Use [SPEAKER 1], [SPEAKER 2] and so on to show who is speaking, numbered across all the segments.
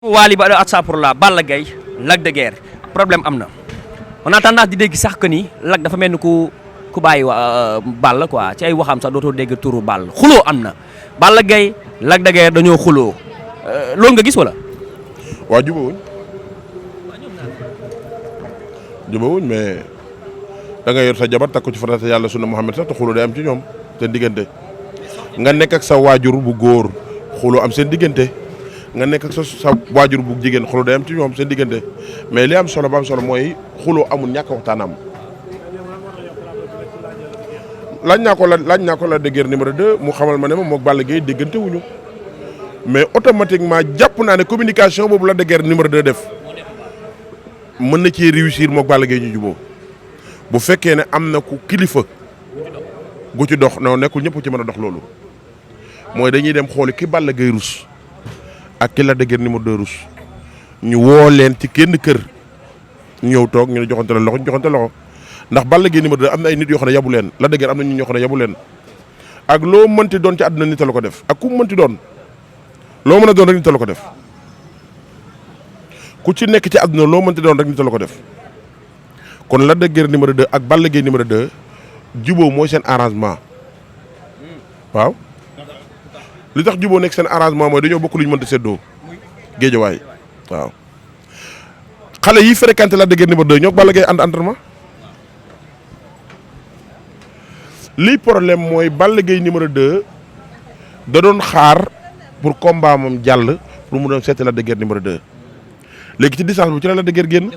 [SPEAKER 1] Wally ba atsapurla Balla Gaye Lac de Guiers problème am na on a tendance di dégg sax que ni Lac dafa mel ni ku bàyyi Balla quoi ci ay waxam sax dootoo dégg turu Balla xuloo am na Balla Gaye Lac de Guiers dañoo xuloo loolu nga gis wala.
[SPEAKER 2] waa jubawuñ mais da nga yor sa jabar takku ci farata yàlla sunna Muhammad sax te xuloo day am ci ñoom seen diggante nga nekk ak sa waajur bu góor xuloo am seen diggante. nga nekk ak sa waajur bu jigéen xuloo day am ci ñoom seen diggante mais li am solo ba am solo mooy xuloo amul ñàkk waxtaan am. laaj naa ko la de Guiers numéro 2 mu xamal ma ne ma moog Balla Gaye déggante wuñu mais automatiquement jàpp naa ne communication boobu la de Guiers numéro 2 def mën na ci réussir moog Balla Gaye ñu juboo bu fekkee ne am na ku kilifa gu ci dox non nekkul ñëpp ci mën a dox loolu mooy dañuy dem xooli ki Balla Gaye rus ak ki Lac de Guiers numéro 2 rus ñu woo leen ci kenn kër ñëw toog ñu ne joxante loxo ndax Balla Gaye numéro 2 am na ay nit yoo xam ne yabu leen Lac de Guiers am na ñoo xam ne yabu leen ak loo mënti doon ci àdduna nit a la ko def ak ku mënti doon loo mën a doon rek nit a la ko def ku ci nekk ci àdduna loo mënti doon rek nit a la ko def kon Lac de Guiers numéro 2 ak Balla Gaye numéro 2 juboo mooy seen arrangement waaw. li tax juboo nekk seen arrangement mooy dañoo bokk lu ñu mënta séddoo géejawaay waaw xale yi fréquenté Lac de Guiers numéro 2 ñoo Balla Gaye ànd entraînement lii problème mooy Balla Gaye numéro 2 da doon xaar pour combat moom jàll pour mu doon seeti Lac de Guiers numéro 2 léegi ci distance bu ci la Lac de Guiers génn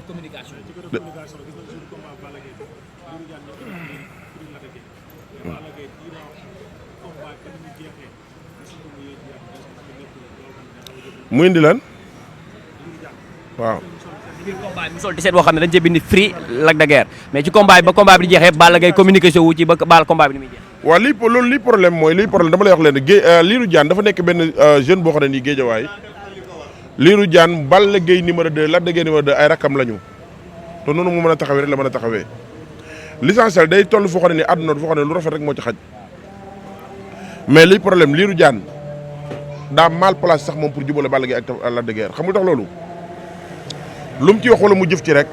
[SPEAKER 2] mu indi lan waaw.
[SPEAKER 1] ci biir combat bi mu sol 17 boo xam ne dañ cee bind free Lac de Guiers mais ci combat bi ba combat bi di jeexee Balla Gaye communication wu ci ba combat bi ni muy jeex.
[SPEAKER 2] waaw lii problème mooy dama lay wax leen Lirou Diane dafa nekk benn jeune boo xam ne nii géejawaay Lirou Diane Balla Gaye numéro 2 Lac de Guiers numéro 2 ay rakkam lañu te noonu mu mën a taxawee rek la mën a taxawee l'essentiel day toll foo xam ne nii àdduna foo xam ne lu rafet rek moo ci xaj mais lii problème Lirou Diane daa mal place sax moom pour jubale Balla Gaye ak Lac de Guiers xam nga tax loolu lu mu ci wax wala mu jëf ci rek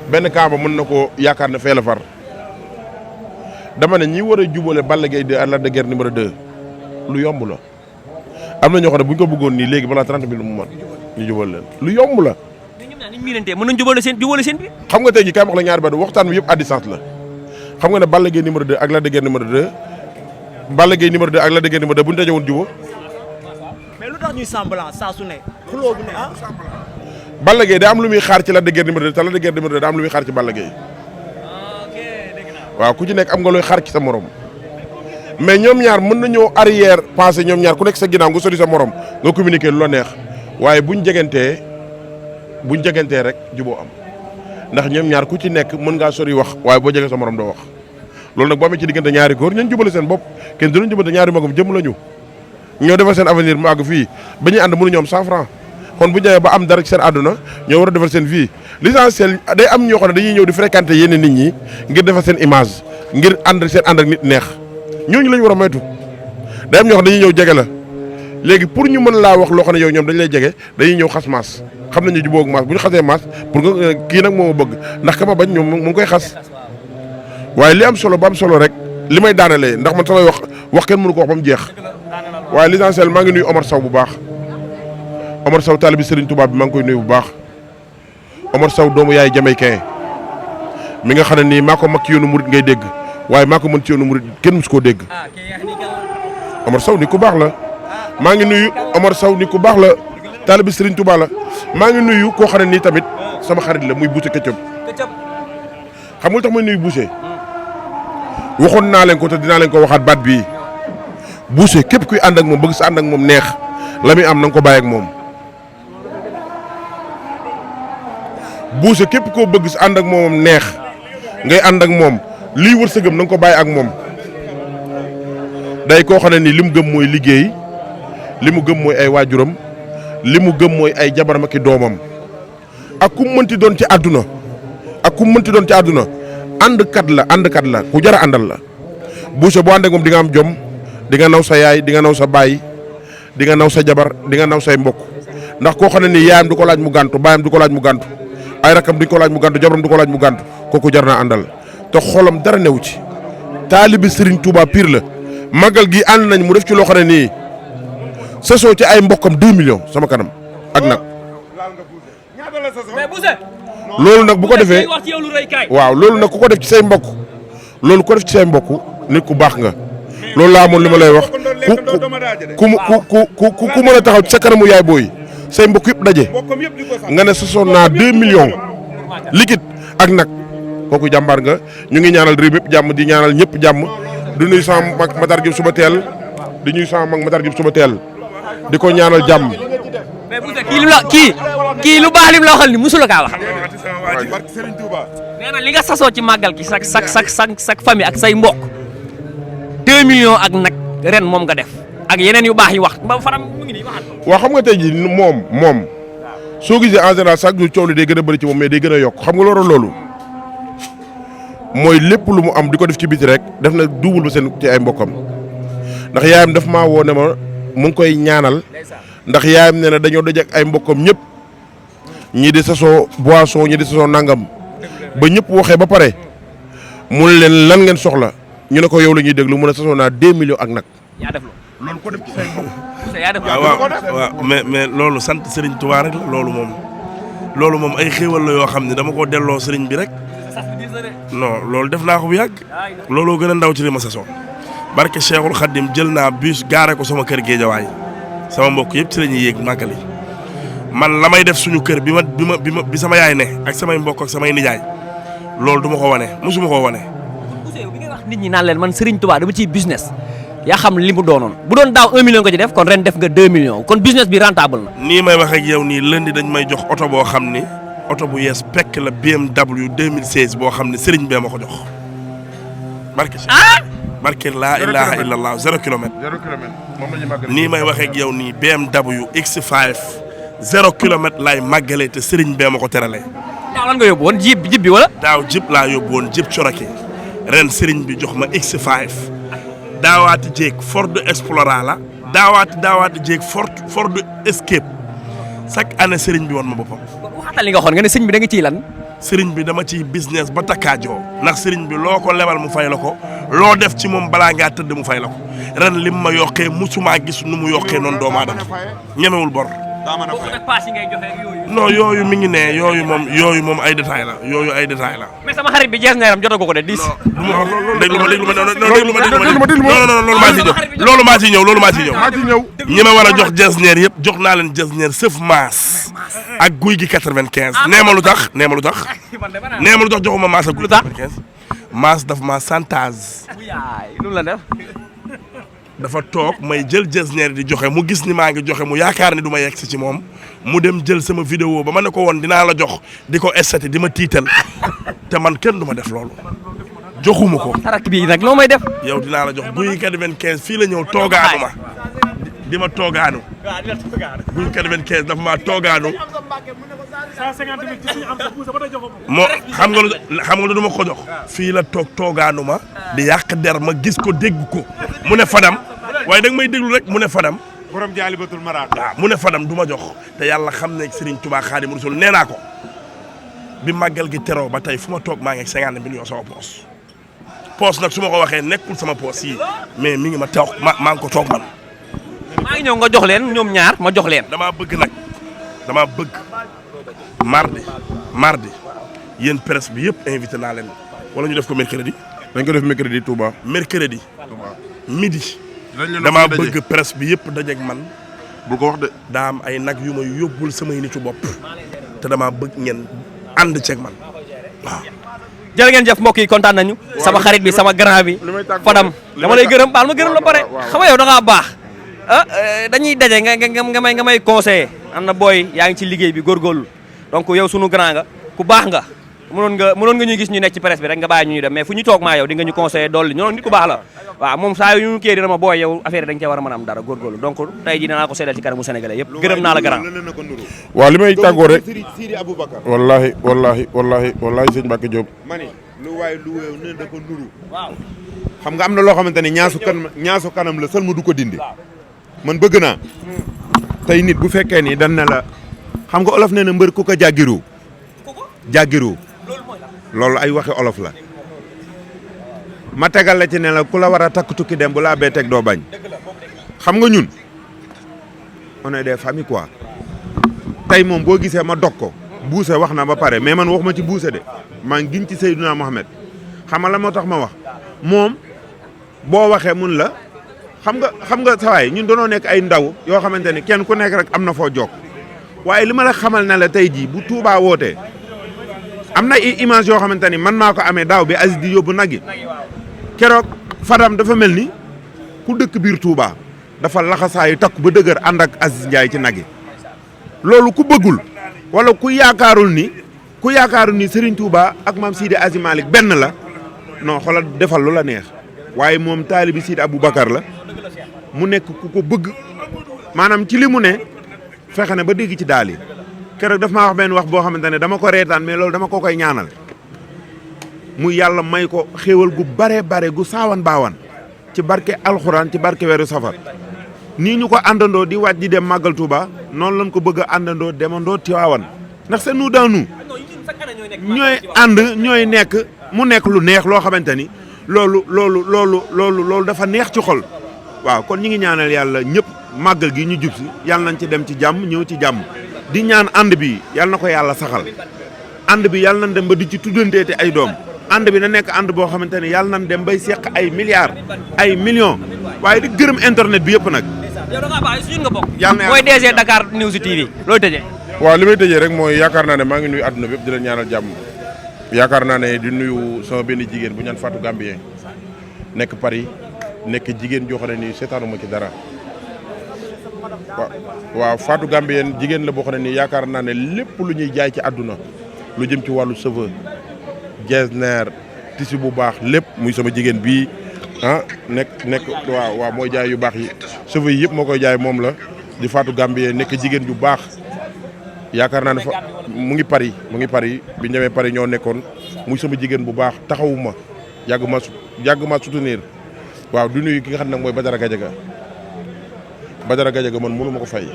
[SPEAKER 2] benn camp ba mën na koo yaakaar ne fee la far dama ne ñi war a jubale Balla Gaye ak Lac de Guiers numéro 2 lu yomb la am na ñoo xam ne bu ñu ko bëggoon nii léegi balaa 30 minutes mu mat ñu jubal leen lu yomb la.
[SPEAKER 1] mais ñoom ñaar ni ñu miinantee mën nañu jubale seen bi.
[SPEAKER 2] xam nga tey jii kaay wax la ñaari ba waxtaan bi yëpp à distance la xam nga ne Balla Gaye numéro 2 ak Lac de Guiers numéro 2 Balla Gaye numéro 2 ak Lac de Guiers numéro 2 bu ñu dajewoon jubóo.
[SPEAKER 3] mais lu tax ñuy semblant saa su ne xuloo bu ne ah.
[SPEAKER 2] Balla Gaye daa am lu muy xaar ci Lac de Guiers numéro 2 te Lac de Guiers numéro 2 daa am lu muy xaar ci Balla Gaye. waaw ku ci nekk am nga looy xaar ci sa morom mais ñoom ñaar mën nañoo arrière passé ñoom ñaar ku nekk sa ginnaaw nga sori sa morom nga communiquer lu la neex waaye buñ jegantee rek juboo am ndax ñoom ñaar ku ci nekk mën ngaa sori wax waaye boo jegee sa morom doo wax loolu nag boo amee ci diggante ñaari góor ñeen jubale seen bopp kenn du leen jubante ñaari magam jëm lañu ñoo defal seen avenir mu àgg fii ba ñuy ànd mënuñu am 100 francs kon bu ñu demee ba am dara ci seen àdduna ñoo war a defal seen vie l'essentiel day am ñoo xam ne dañuy ñëw di fréquenter yenn nit ñi ngir defal seen image ngir ànd ak nit neex ñooñu la ñu war a moytu day am ñoo xam ne dañuy ñëw jege la léegi pour ñu mën laa wax loo xam ne yow ñoom dañ lay jege dañuy ñëw xas maas xam nañu jubóo ak maas bu ñu xasee maas pour nga kii nag moo ma bëgg ndax ka ma bañ ñoom mu ngi koy xas waaye li am solo ba am solo rek li may daanalee ndax man samay wax kenn mënu ko wax ba mu jeex waaye l'essentiel maa ngi nuyu Omar Sow bu baax Omar Sow taalibi Serigne Touba bi maa ngi koy nuyu bu baax Omar Sow doomu yaay Jamaïcain mi nga xam ne nii maa ko mag ci yoonu murit ngay dégg waaye maa ko mën ci yoonu murit kenn mus koo dégg Omar Sow ni ku baax la maa ngi nuyu Omar Sow ni ku baax la taalibi Serigne Touba la maa ngi nuyu koo xam ne nii tamit sama xarit la muy Boucher Ketchup xam nga tax may nuyu Boucher waxoon naa leen ko te dinaa leen ko waxaat baat bii Boucher képp kuy ànd ak moom bëgg sa ànd ak moom neex la muy am na nga ko bàyyi ak moom Boucher képp koo bëgg sa ànd ak moom neex ngay ànd ak moom lii wërsëgam na nga ko bàyyi ak moom day koo xam ne nii li mu gëm mooy liggéey li mu gëm mooy ay waajuram li mu gëm mooy ay jabaram ak i doomam ak ku mënti doon ci àdduna àndkat la ku jar a àndal la Boucher boo ànd ak moom di nga am jom di nga naw sa yaay di nga naw sa baay di nga naw sa jabar di nga naw say mbokk ndax koo xam ne nii yaayam du ko laaj mu gàntu baayam du ko laaj mu gàntu ay rakam duñ ko laaj mu gàntu jabaram du ko laaj mu gàntu kooku jar naa àndal te xolam dara newu ci taalibi Serigne Touba pire la màggal gi ànd nañ mu def ci loo xam ne nii sasoo ci ay mbokkam 2 millions sama kanam ak nag loolu nag bu ko defee waaw loolu nag ku ko def ci say mbokk loolu ko def ci say mbokk nit ku baax nga loolu laa amoon li ma lay wax ku mën a taxaw ci sa kanamu yaay booy say mbokk yëpp daje nga ne sasoon naa 2 millions liquide ak nag kooku jàmbaar nga ñu ngi ñaanal réew yëpp jàmm di ñaanal ñëpp jàmm di nuyu sama mag Matar Diop suba teel di nuyu sama mag Matar Diop suba teel di ko ñaanal jàmm.
[SPEAKER 1] mais bu kii lu baax lim la waxal ni musula kaa wax. nee na li nga sasoo ci màggal gi sak famille ak say mbokk 2 millions ak nag ren moom nga def ak yeneen yu baax yi wax ba faram mu ngi nii waxal.
[SPEAKER 2] waaw xam nga tey jii moom soo gisee en général chaque jour coow li day gën a bëri ci moom mais day gën a yokk xam nga loolu mooy lépp lu mu am di ko def ci biti rek def na duubul ba seen ci ay mbokkam ndax yaayam daf maa woo ne ma mu ngi koy ñaanal ndax yaayam nee na dañoo daj ak ay mbokkam ñëpp ñii di sasoo boisson ñii di sasoo nangam ba ñëpp waxee ba pare mu leen lan ngeen soxla ñu ne ko yow la ñuy déglu mu ne sasoo naa 2 millions ak nag.
[SPEAKER 1] yaa def
[SPEAKER 2] loolu ko def ci say mbokk.
[SPEAKER 4] waaw mais loolu sant Serigne Touba rek la loolu moom ay xéewal la yoo xam ne dama ko delloo Serigne bi rek non loolu def naa ko bu yàgg looloo gën a ndaw ci li ma sasoo barke Cheikhul Khadim jël naa bus gaare ko sama kër Géejawaay sama mbokk yëpp ci la ñuy yéeg màggali man la may def suñu kër bi sama yaay ne ak samay mbokk ak samay nijaay loolu du ma ko wane mosuma koo wane.
[SPEAKER 1] bi nga wax nit ñi naan leen man Serigne Touba dama ciy business yaa xam li mu doonoon bu doon daaw 1 million ko ci def kon ren def nga 2 millions kon business bi rentable na.
[SPEAKER 4] nii may wax ak yow nii lundi dañ may jox oto boo xam ni oto bu yees pekk la BMW 2016 boo xam ne Serigne bee ma ko jox barke laa ilaha illallah 0 kilomètre.
[SPEAKER 2] 0 kilomètre moom la ñuy màggal.
[SPEAKER 4] nii may waxee ak yow nii BMW X5 0 kilomètre laay màggalee te Serigne bee ma ko teralee.
[SPEAKER 1] daaw lan nga yóbbu woon jib bi wala.
[SPEAKER 4] daaw jib laa yóbbu woon jib Cherokee ren Serigne bi jox ma X5 daawaati jéeg Ford Explorer la daawaati jéeg Ford Escape chaque année Serigne bi woon ma boppam.
[SPEAKER 1] waxatal li nga waxoon nga ne sëñ bi da nga ciy lan.
[SPEAKER 4] Serigne bi dama ciy business ba takkaajoo ndax Serigne bi loo ko lebal mu fay la ko loo def ci moom balaa ngaa tëdd mu fay la ko ren lim ma yokkee musuma gis nu mu yokkee noonu doomu aadama ñemewul bor. non yooyu mi ngi ne yooyu moom ay détails la
[SPEAKER 1] mais sama xarit bi jeex na yaram jotagoo ko de 10.
[SPEAKER 4] déglu ma loolu maa ciy ñëw ñi ma war a jox jesneer yëpp jox naa leen jesneer sëf maas ak guy gi 95 nee ma lu tax joxuma maas ak guy 95 maas daf ma santage dafa toog may jël jesneer di joxe mu gis ni maa ngi joxe mu yaakaar ni du ma yegg si ci moom mu dem jël sama vidéo ba ma ne ko woon dinaa la jox di ko estati di ma tiital te man kenn du ma def loolu joxuma ko.
[SPEAKER 1] tarak bi nag loo may def.
[SPEAKER 4] yow dinaa la jox guy 95 fii la ñëw toogaanu ma di ma toogaanu guy 95 dafa maa toogaanu moo xam nga lu du ma ko jox fii la toogaanu ma di yàq der ma gis ko dégg ko mu ne Fadam waaye da nga may déglu rek mu ne Fadam
[SPEAKER 5] borom jaalibatul maraat
[SPEAKER 4] waaw mu ne Fadam du ma jox te yàlla xam ne Serigne Touba Xaadimu Rasuul nee naa ko bi màggal gi teroo ba tey fu ma toog maa ngi ak 50 millions sama poos nag su ma ko waxee nekkul sama poos yi mais mi ngi ma toog maa ngi ko toog man.
[SPEAKER 1] maa ngi ñëw nga jox leen ñoom ñaar ma jox leen.
[SPEAKER 4] damaa bëgg mardi yéen presse bi yëpp invité naa leen wala ñu def ko mercredi.
[SPEAKER 2] dañ ko def mercredi Touba.
[SPEAKER 4] mercredi midi. damaa bëgg presse bi yëpp dajeeg man.
[SPEAKER 2] bu ko wax de.
[SPEAKER 4] daa am ay nag yu may yóbbul samay nitu bopp te damaa bëgg ngeen ànd ceeg man waaw.
[SPEAKER 1] jërë ngeen jëf mbokk yi kontaan nañu. sama xarit bi sama grand bi. Fadam dama lay gërëm baal ma gërëm la pare. xam nga yow da ngaa baax. dañuy daje nga may conseiller. am na booy yaa ngi ci liggéey bi góorgóorlu donc yow sunu grand nga ku baax nga. mënoon nga ñuy gis ñu nekk ci presse bi rek nga bàyyi ñu dem mais fu ñu toog maa yow di nga ñu conseiller dolli ñoo nit ku baax la waaw moom saa yu ñu kii dina ma booy yow affaire dañ cee war a mën a am dara góorgóorlu donc tey jii dinaa ko seedal ci kanamu sénégalais yëpp gërëm naa la grand
[SPEAKER 2] waaw li may tàggoo rek
[SPEAKER 5] Sidi Aboubacar
[SPEAKER 2] wallahi sëñ Mbacke Diop
[SPEAKER 5] ma ni lu waaye lu wéew ne da ko nuru waaw xam nga am na loo xamante ne ñaasu kanam la sël ma du ko dindi man bëgg naa tey nit bu fekkee ni dan na la xam nga olof nee na mbër ku ko jàggiru loolu ay waxe olof la ma tegal la ci ne la ku la war a takk tukki dem bu laa bee teg doo bañ xam nga ñun on est des familles quoi tey moom boo gisee ma dog ko buuse wax na ba pare mais man waxuma ci buuse de maa ngi giñ ci Seydina Mohamed xam nga la moo tax ma wax moom boo waxee mun la xam nga sawaay ñun doonoo nekk ay ndaw yoo xamante ni kenn ku nekk rek am na foo jokk waaye li ma la xamal ne la tey jii bu Touba wootee am na image yoo xamante ni man maa ko amee daaw bi Aziz di yóbbu nag yi keroog Fadam dafa mel ni ku dëkk biir Touba dafa laxasaayu takku ba dëgër ànd ak Aziz Ndiaye ci nag yi loolu ku bëggul wala ku yaakaarul ni Serigne Touba ak maam Sidi Aziz Malick benn la non xoolal defal lu la neex waaye moom taalibi Sidi Aboubacar la mu nekk ku ko bëgg maanaam ci li mu ne fexe ne ba dégg ci daal yi keroog daf maa wax benn wax boo xamante ne dama ko reetaan mais loolu dama ko koy ñaanal mu yàlla may ko xéewal gu bare gu saawan baawan ci barke alxuraan ci barke weeru safar nii ñu ko àndandoo di wàcc di dem màggal Touba noonu lañ ko bëgg a àndandoo demandoo Tiwaawan ndax c'est nous dans nous ñooy ànd ñooy nekk mu nekk lu neex loo xamante ni loolu dafa neex ci xol waaw kon ñi ngi ñaanal yàlla ñëpp màggal gi ñu jub si yàlla nañ ci dem ci jàmm ñëw ci jàmm di ñaan ànd bi yàlla na ko yàlla saxal ànd bi yàlla nañ dem ba di ci tuddanteeti ay doom ànd bi na nekk ànd boo xamante ne yàlla nañ dem bay seq ay milliards ay millions waaye di gërëm internet bi yëpp nag.
[SPEAKER 1] yow da ngaa baax si ñun nga bokk.
[SPEAKER 5] yàlla na
[SPEAKER 1] mooy DG Dakar News TV looy tëjee.
[SPEAKER 2] waaw li may tëjee rek mooy yaakaar naa ne maa ngi nuyu àdduna bi yëpp di leen ñaanal jàmm yaakaar naa ne di nuyu sama benn jigéen bu ñaan Fatou Gambien nekk Paris nekk jigéen joo xam ne nii seetaanuma ci dara waaw Fatou Gambien jigéen la boo xam ne nii yaakaar naa ne lépp lu ñuy jaay ci àdduna lu jëm ci wàllu cheveux getzner tissu bu baax lépp muy sama jigéen bii nekk waaw mooy jaay yu baax yi cheveux yi yëpp moo koy jaay moom la di Fatou Gambien nekk jigéen ju baax yaakaar naa ne fa mu ngi Paris bi ñu demee Paris ñoo nekkoon muy sama jigéen bu baax taxawuma yàgg ma soutenir waaw du nuyu ki nga xam ne nag mooy Badara Gadiaga man mënu ma ko fay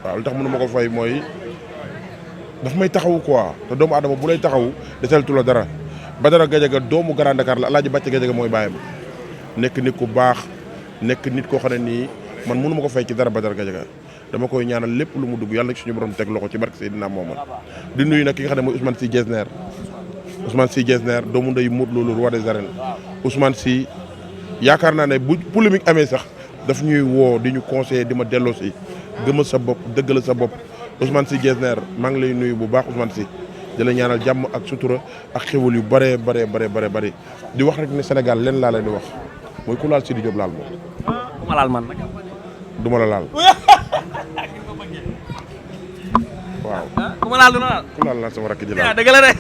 [SPEAKER 2] waaw lu tax mënu ma ko fay mooy daf may taxawu quoi te doomu adama bu lay taxawu desaltu la dara Badara Gadiaga doomu Grand Dakar la Alaaji Bàcc Gadiaga mooy baayam nekk nit ku baax nekk nit koo xam ne nii man mënu ma ko fay ci dara Badara Gadiaga dama koy ñaanal lépp lu mu dugg yàlla na suñu borom teg loxo ci barke Seydina Mohamed di nuyu nag ki nga xam ne mooy Ousmane Sy Getzner doomu ndeyu Modou Lo roi des arènes Ousmane Sy yaakaar naa ne bu polémique amee sax daf ñuy woo di ñu conseiller di ma delloo si gëmal sa bopp dëggal sa bopp Ousmane Sy Getzner maa ngi lay nuyu bu baax Ousmane Sy di la ñaanal jàmm ak sutura ak xéwal yu bëree bëri di wax rek ne Sénégal leen laa leen di wax mooy ku laal Sidi Diop laal moom.
[SPEAKER 1] ku ma laal man nag.
[SPEAKER 2] du ma la laal. waaw.
[SPEAKER 1] ku ma laal du ma laal.
[SPEAKER 2] ku laal sama rakk ji laal
[SPEAKER 1] dëgg la de.